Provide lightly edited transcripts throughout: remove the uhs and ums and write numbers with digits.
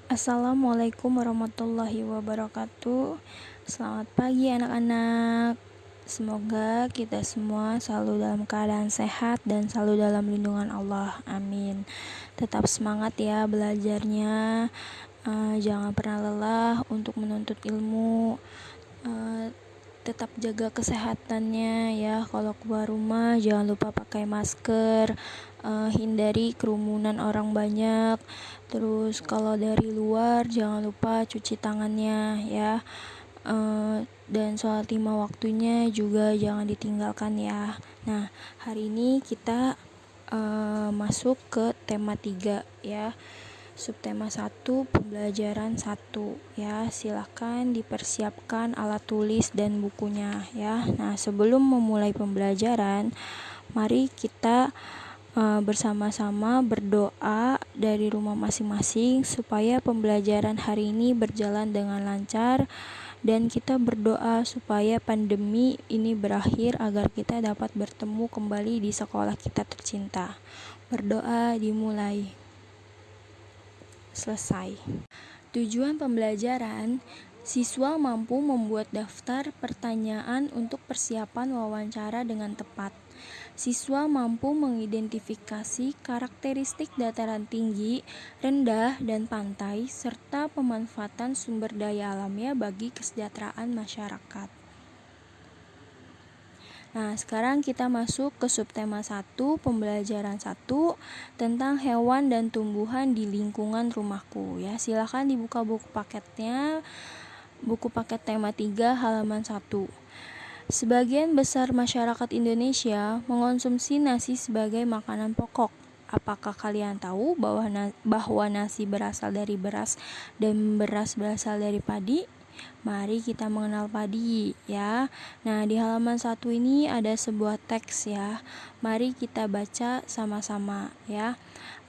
Assalamualaikum warahmatullahi wabarakatuh. Selamat pagi anak-anak. Semoga kita semua selalu dalam keadaan sehat dan selalu dalam lindungan Allah. Amin. Tetap semangat ya belajarnya. Jangan pernah lelah untuk menuntut ilmu. Tetap jaga kesehatannya ya. Kalau keluar rumah jangan lupa pakai masker, hindari kerumunan orang banyak. Terus kalau dari luar jangan lupa cuci tangannya ya. Dan sholat 5 waktunya juga jangan ditinggalkan ya. Nah, hari ini kita masuk ke tema 3 ya. Subtema 1, pembelajaran 1 ya. Silakan dipersiapkan alat tulis dan bukunya ya. Nah, sebelum memulai pembelajaran, mari kita bersama-sama berdoa dari rumah masing-masing supaya pembelajaran hari ini berjalan dengan lancar, dan kita berdoa supaya pandemi ini berakhir agar kita dapat bertemu kembali di sekolah kita tercinta. Berdoa dimulai. Selesai. Tujuan pembelajaran: siswa mampu membuat daftar pertanyaan untuk persiapan wawancara dengan tepat. Siswa mampu mengidentifikasi karakteristik dataran tinggi, rendah, dan pantai, serta pemanfaatan sumber daya alamnya bagi kesejahteraan masyarakat. Nah, sekarang kita masuk ke subtema 1, pembelajaran 1 tentang hewan dan tumbuhan di lingkungan rumahku ya. Silakan dibuka buku paketnya. Buku paket tema 3 halaman 1. Sebagian besar masyarakat Indonesia mengonsumsi nasi sebagai makanan pokok. Apakah kalian tahu bahwa nasi berasal dari beras dan beras berasal dari padi? Mari kita mengenal padi ya. Nah, di halaman 1 ini ada sebuah teks ya. Mari kita baca sama-sama ya.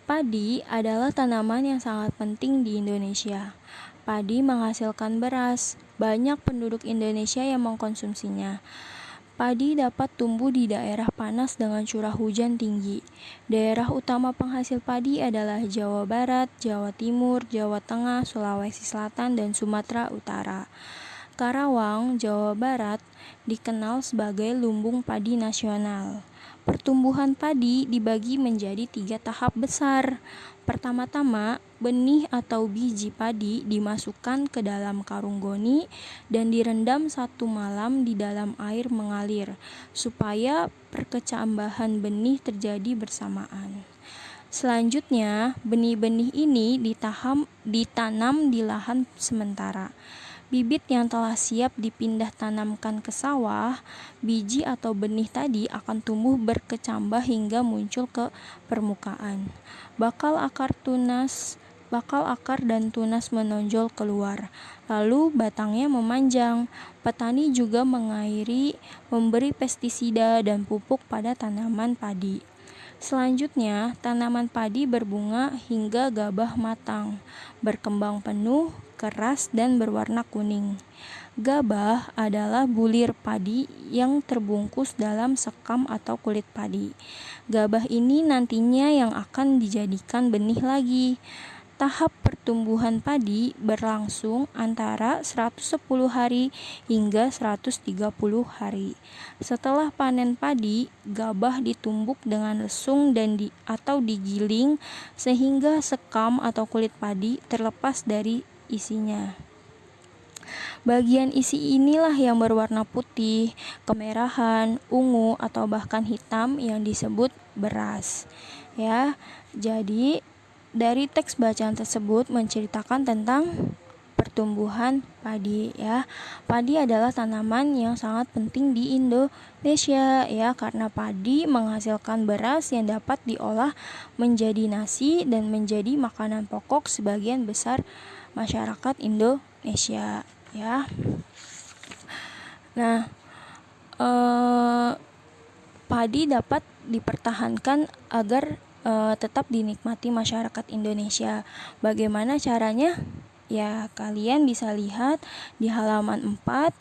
Padi adalah tanaman yang sangat penting di Indonesia. Padi menghasilkan beras. Banyak penduduk Indonesia yang mengkonsumsinya. Padi dapat tumbuh di daerah panas dengan curah hujan tinggi. Daerah utama penghasil padi adalah Jawa Barat, Jawa Timur, Jawa Tengah, Sulawesi Selatan, dan Sumatera Utara. Karawang, Jawa Barat, dikenal sebagai lumbung padi nasional. Pertumbuhan padi dibagi menjadi 3 tahap besar. Pertama-tama, benih atau biji padi dimasukkan ke dalam karung goni dan direndam 1 malam di dalam air mengalir, supaya perkecambahan benih terjadi bersamaan. Selanjutnya, benih-benih ini ditanam di lahan sementara. Bibit yang telah siap dipindah tanamkan ke sawah, biji atau benih tadi akan tumbuh berkecambah hingga muncul ke permukaan. Bakal akar dan tunas menonjol keluar, lalu batangnya memanjang. Petani juga mengairi, memberi pestisida dan pupuk pada tanaman padi. Selanjutnya, tanaman padi berbunga hingga gabah matang, berkembang penuh, keras, dan berwarna kuning. Gabah adalah bulir padi yang terbungkus dalam sekam atau kulit padi. Gabah ini nantinya yang akan dijadikan benih lagi. Tahap pertumbuhan padi berlangsung antara 110 hari hingga 130 hari. Setelah panen padi, gabah ditumbuk dengan lesung atau digiling sehingga sekam atau kulit padi terlepas dari isinya. Bagian isi inilah yang berwarna putih, kemerahan, ungu, atau bahkan hitam yang disebut beras. Ya, jadi dari teks bacaan tersebut menceritakan tentang pertumbuhan padi ya. Padi adalah tanaman yang sangat penting di Indonesia ya, karena padi menghasilkan beras yang dapat diolah menjadi nasi dan menjadi makanan pokok sebagian besar masyarakat Indonesia ya. Nah, padi dapat dipertahankan agar tetap dinikmati masyarakat Indonesia. Bagaimana caranya? Ya, kalian bisa lihat di halaman 4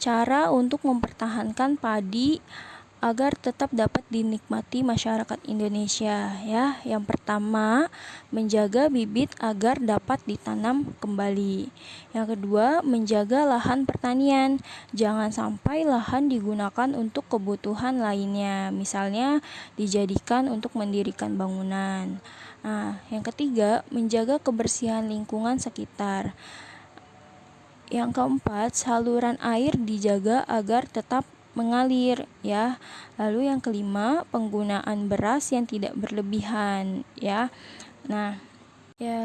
cara untuk mempertahankan padi agar tetap dapat dinikmati masyarakat Indonesia ya. Yang pertama, menjaga bibit agar dapat ditanam kembali. Yang kedua, menjaga lahan pertanian. Jangan sampai lahan digunakan untuk kebutuhan lainnya, misalnya dijadikan untuk mendirikan bangunan. Nah, yang ketiga, menjaga kebersihan lingkungan sekitar. Yang keempat, saluran air dijaga agar tetap mengalir ya. Lalu yang kelima, penggunaan beras yang tidak berlebihan ya. Nah,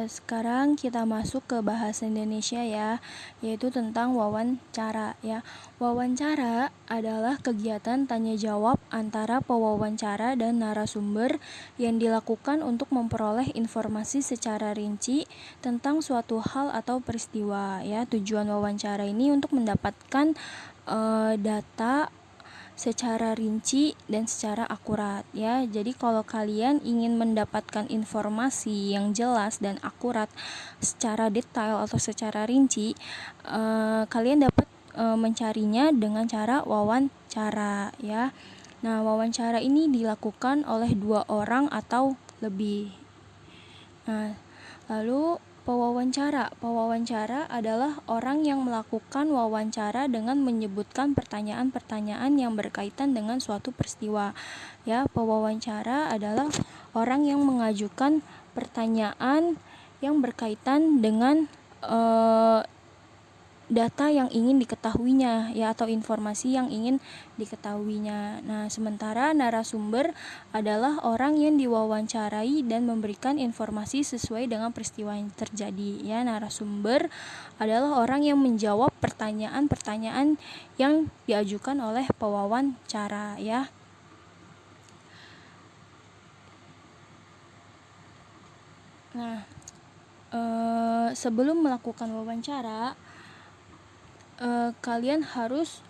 sekarang kita masuk ke bahasa Indonesia ya, yaitu tentang wawancara ya. Wawancara adalah kegiatan tanya jawab antara pewawancara dan narasumber yang dilakukan untuk memperoleh informasi secara rinci tentang suatu hal atau peristiwa ya. Tujuan wawancara ini untuk mendapatkan data secara rinci dan secara akurat ya. Jadi kalau kalian ingin mendapatkan informasi yang jelas dan akurat secara detail atau secara rinci, kalian dapat mencarinya dengan cara wawancara ya. Nah, wawancara ini dilakukan oleh 2 orang atau lebih. Nah, lalu pewawancara adalah orang yang melakukan wawancara dengan menyebutkan pertanyaan-pertanyaan yang berkaitan dengan suatu peristiwa. Ya, pewawancara adalah orang yang mengajukan pertanyaan yang berkaitan dengan data yang ingin diketahuinya ya, atau informasi yang ingin diketahuinya. Nah, sementara narasumber adalah orang yang diwawancarai dan memberikan informasi sesuai dengan peristiwa yang terjadi ya. Narasumber adalah orang yang menjawab pertanyaan-pertanyaan yang diajukan oleh pewawancara ya. Nah, sebelum melakukan wawancara, kalian harus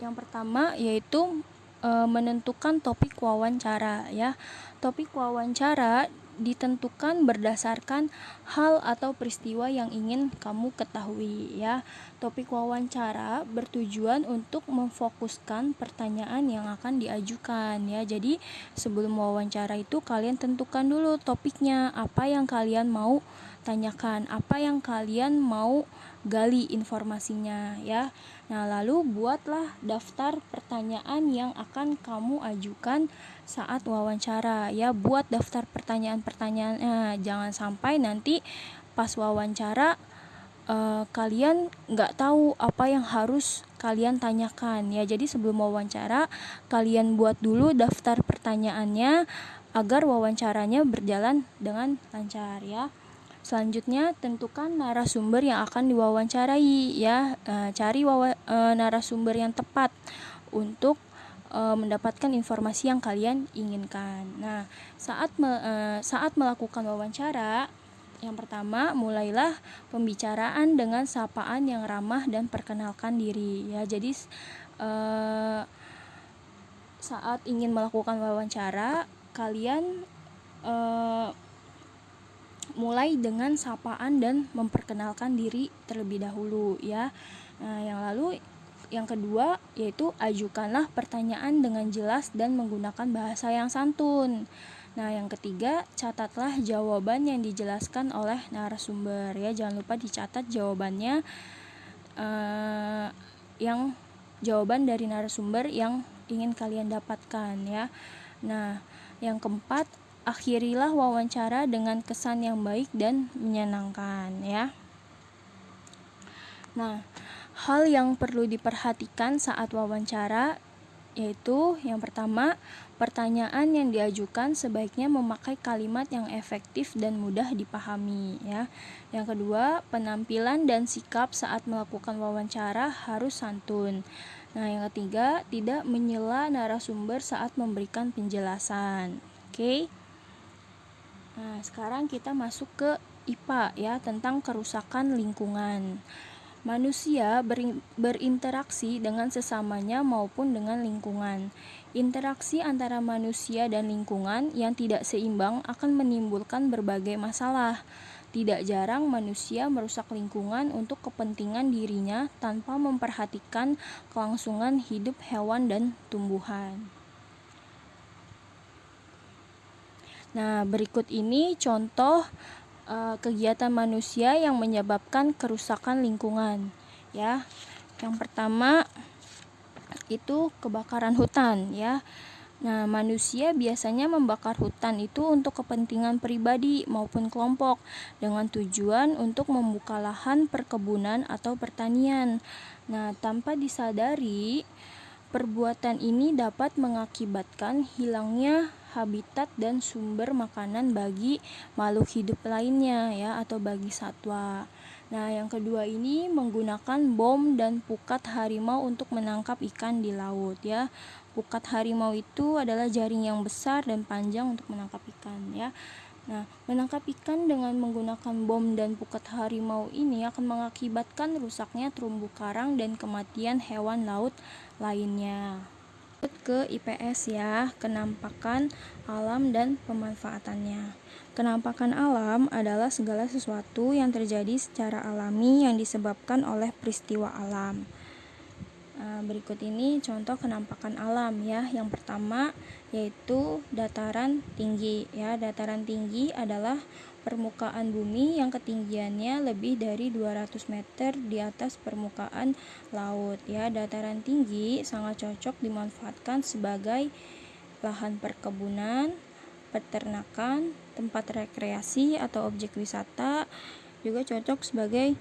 yang pertama yaitu menentukan topik wawancara ya. Topik wawancara ditentukan berdasarkan hal atau peristiwa yang ingin kamu ketahui ya. Topik wawancara bertujuan untuk memfokuskan pertanyaan yang akan diajukan ya. Jadi sebelum wawancara itu kalian tentukan dulu topiknya, apa yang kalian mau tanyakan, apa yang kalian mau gali informasinya ya. Nah, lalu buatlah daftar pertanyaan yang akan kamu ajukan saat wawancara ya. Buat daftar pertanyaan-pertanyaannya, jangan sampai nanti pas wawancara kalian nggak tahu apa yang harus kalian tanyakan ya. Jadi sebelum wawancara kalian buat dulu daftar pertanyaannya agar wawancaranya berjalan dengan lancar ya. Selanjutnya, tentukan narasumber yang akan diwawancarai ya. Cari narasumber yang tepat untuk mendapatkan informasi yang kalian inginkan. Nah, saat melakukan wawancara, yang pertama, mulailah pembicaraan dengan sapaan yang ramah dan perkenalkan diri ya. Jadi saat ingin melakukan wawancara, kalian mulai dengan sapaan dan memperkenalkan diri terlebih dahulu ya. Nah, yang kedua yaitu ajukanlah pertanyaan dengan jelas dan menggunakan bahasa yang santun. Nah, yang ketiga, catatlah jawaban yang dijelaskan oleh narasumber ya. Jangan lupa dicatat jawabannya, yang jawaban dari narasumber yang ingin kalian dapatkan ya. Nah, yang keempat, akhirilah wawancara dengan kesan yang baik dan menyenangkan ya. Nah, hal yang perlu diperhatikan saat wawancara yaitu yang pertama, pertanyaan yang diajukan sebaiknya memakai kalimat yang efektif dan mudah dipahami ya. Yang kedua, penampilan dan sikap saat melakukan wawancara harus santun. Nah, yang ketiga, tidak menyela narasumber saat memberikan penjelasan. Oke. Nah, sekarang kita masuk ke IPA ya, tentang kerusakan lingkungan. Manusia berinteraksi dengan sesamanya maupun dengan lingkungan. Interaksi antara manusia dan lingkungan yang tidak seimbang akan menimbulkan berbagai masalah. Tidak jarang manusia merusak lingkungan untuk kepentingan dirinya tanpa memperhatikan kelangsungan hidup hewan dan tumbuhan. Nah, berikut ini contoh kegiatan manusia yang menyebabkan kerusakan lingkungan, ya. Yang pertama itu kebakaran hutan, ya. Nah, manusia biasanya membakar hutan itu untuk kepentingan pribadi maupun kelompok dengan tujuan untuk membuka lahan perkebunan atau pertanian. Nah, tanpa disadari, perbuatan ini dapat mengakibatkan hilangnya habitat dan sumber makanan bagi makhluk hidup lainnya, ya, atau bagi satwa. Nah, yang kedua ini menggunakan bom dan pukat harimau untuk menangkap ikan di laut, ya. Pukat harimau itu adalah jaring yang besar dan panjang untuk menangkap ikan, ya. Nah, menangkap ikan dengan menggunakan bom dan pukat harimau ini akan mengakibatkan rusaknya terumbu karang dan kematian hewan laut lainnya. Ke IPS, ya, kenampakan alam dan pemanfaatannya. Kenampakan alam adalah segala sesuatu yang terjadi secara alami yang disebabkan oleh peristiwa alam. Berikut ini contoh kenampakan alam, ya. Yang pertama yaitu dataran tinggi, ya. Dataran tinggi adalah permukaan bumi yang ketinggiannya lebih dari 200 meter di atas permukaan laut, ya. Dataran tinggi sangat cocok dimanfaatkan sebagai lahan perkebunan, peternakan, tempat rekreasi atau objek wisata, juga cocok sebagai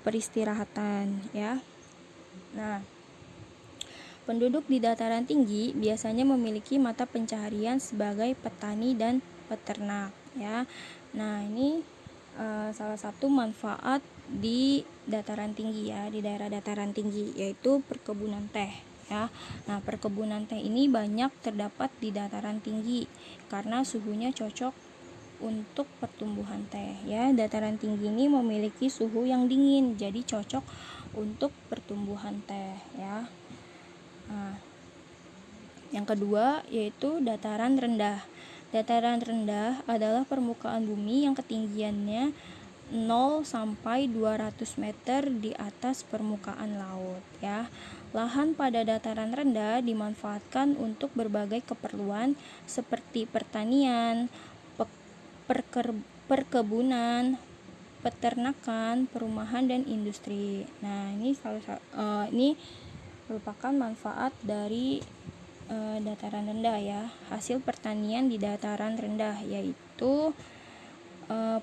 peristirahatan, ya. Nah, penduduk di dataran tinggi biasanya memiliki mata pencaharian sebagai petani dan peternak, ya. Nah, ini salah satu manfaat di dataran tinggi, ya, di daerah dataran tinggi, yaitu perkebunan teh, ya. Nah, perkebunan teh ini banyak terdapat di dataran tinggi karena suhunya cocok untuk pertumbuhan teh, ya. Dataran tinggi ini memiliki suhu yang dingin, jadi cocok untuk pertumbuhan teh, ya. Nah, yang kedua yaitu dataran rendah. Dataran rendah adalah permukaan bumi yang ketinggiannya 0 sampai 200 meter di atas permukaan laut, ya. Lahan pada dataran rendah dimanfaatkan untuk berbagai keperluan seperti pertanian, perkebunan, peternakan, perumahan dan industri. Nah, ini merupakan manfaat dari dataran rendah, ya. Hasil pertanian di dataran rendah yaitu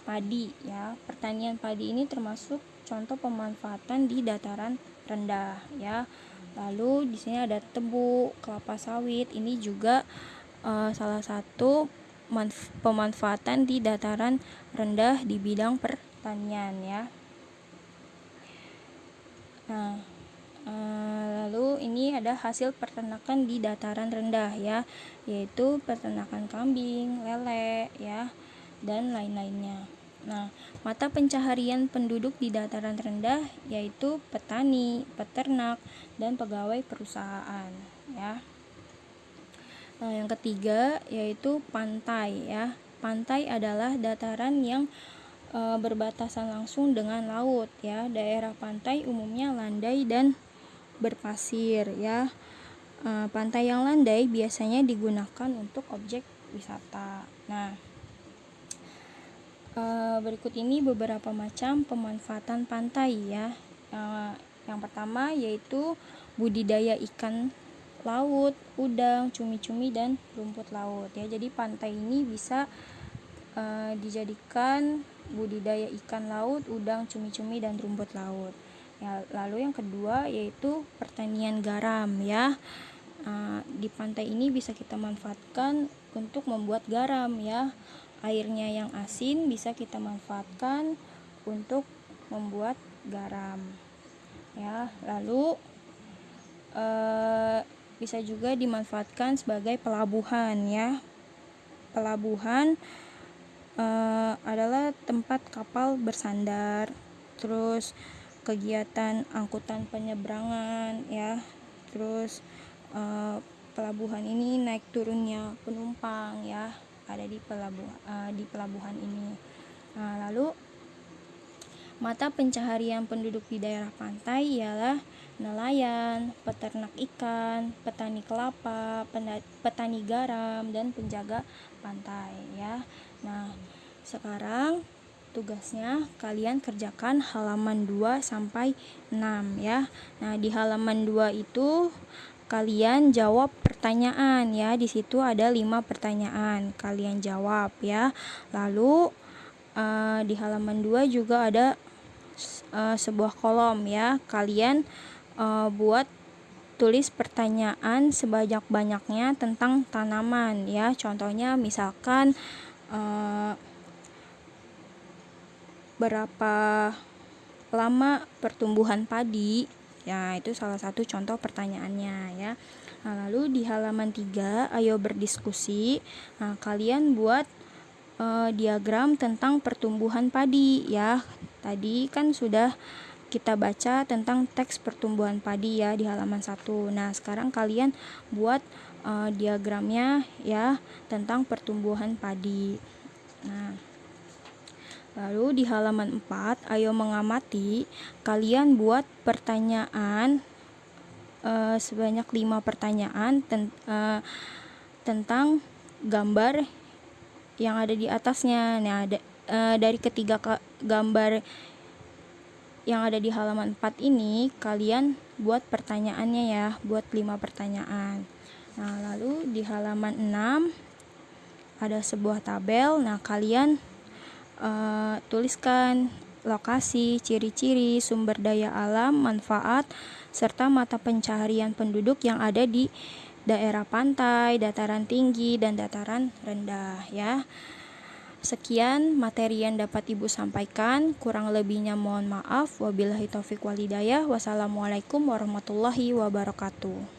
padi, ya. Pertanian padi ini termasuk contoh pemanfaatan di dataran rendah, ya. Lalu di sini ada tebu, kelapa sawit. Ini juga salah satu pemanfaatan di dataran rendah di bidang pertanian, ya. Nah, lalu ini ada hasil peternakan di dataran rendah, ya, yaitu peternakan kambing, lele, ya, dan lain-lainnya. Nah, mata pencaharian penduduk di dataran rendah yaitu petani, peternak, dan pegawai perusahaan, ya. Nah, yang ketiga yaitu pantai, ya. Pantai adalah dataran yang berbatasan langsung dengan laut, ya. Daerah pantai umumnya landai dan berpasir, ya. Pantai yang landai biasanya digunakan untuk objek wisata. Nah, berikut ini beberapa macam pemanfaatan pantai, ya. Yang pertama yaitu budidaya ikan laut, udang, cumi-cumi dan rumput laut, ya. Jadi pantai ini bisa dijadikan budidaya ikan laut, udang, cumi-cumi dan rumput laut. Ya, lalu yang kedua yaitu pertanian garam, ya. Di pantai ini bisa kita manfaatkan untuk membuat garam, ya. Airnya yang asin bisa kita manfaatkan untuk membuat garam, ya. Lalu bisa juga dimanfaatkan sebagai pelabuhan, ya. Pelabuhan adalah tempat kapal bersandar, terus kegiatan angkutan penyeberangan, ya. Terus pelabuhan ini naik turunnya penumpang, ya, ada di pelabuhan ini. Nah, lalu Mata pencaharian penduduk di daerah pantai ialah nelayan, peternak ikan, petani kelapa, petani garam, dan penjaga pantai ya. Nah, sekarang tugasnya kalian kerjakan halaman 2 sampai 6 ya. Nah, di halaman 2 itu kalian jawab pertanyaan ya. Di situ ada 5 pertanyaan. Kalian jawab ya. Lalu di halaman 2 juga ada sebuah kolom ya. Kalian buat tulis pertanyaan sebanyak-banyaknya tentang tanaman ya. Contohnya misalkan berapa lama pertumbuhan padi ya, itu salah satu contoh pertanyaannya ya. Nah, lalu di halaman 3 ayo berdiskusi. Nah, kalian buat diagram tentang pertumbuhan padi ya. Tadi kan sudah kita baca tentang teks pertumbuhan padi ya di halaman 1. Nah, sekarang kalian buat diagramnya ya tentang pertumbuhan padi. Nah, lalu di halaman 4 ayo mengamati. Kalian buat pertanyaan sebanyak 5 pertanyaan tentang gambar yang ada di atasnya. Nah, dari ketiga gambar yang ada di halaman 4 ini kalian buat pertanyaannya ya, buat 5 pertanyaan. Nah, lalu di halaman 6 ada sebuah tabel. Nah, kalian tuliskan lokasi, ciri-ciri, sumber daya alam, manfaat, serta mata pencaharian penduduk yang ada di daerah pantai, dataran tinggi, dan dataran rendah ya. Sekian materi yang dapat Ibu sampaikan, kurang lebihnya mohon maaf. Wabillahi taufik wal hidayah. Wassalamualaikum warahmatullahi wabarakatuh.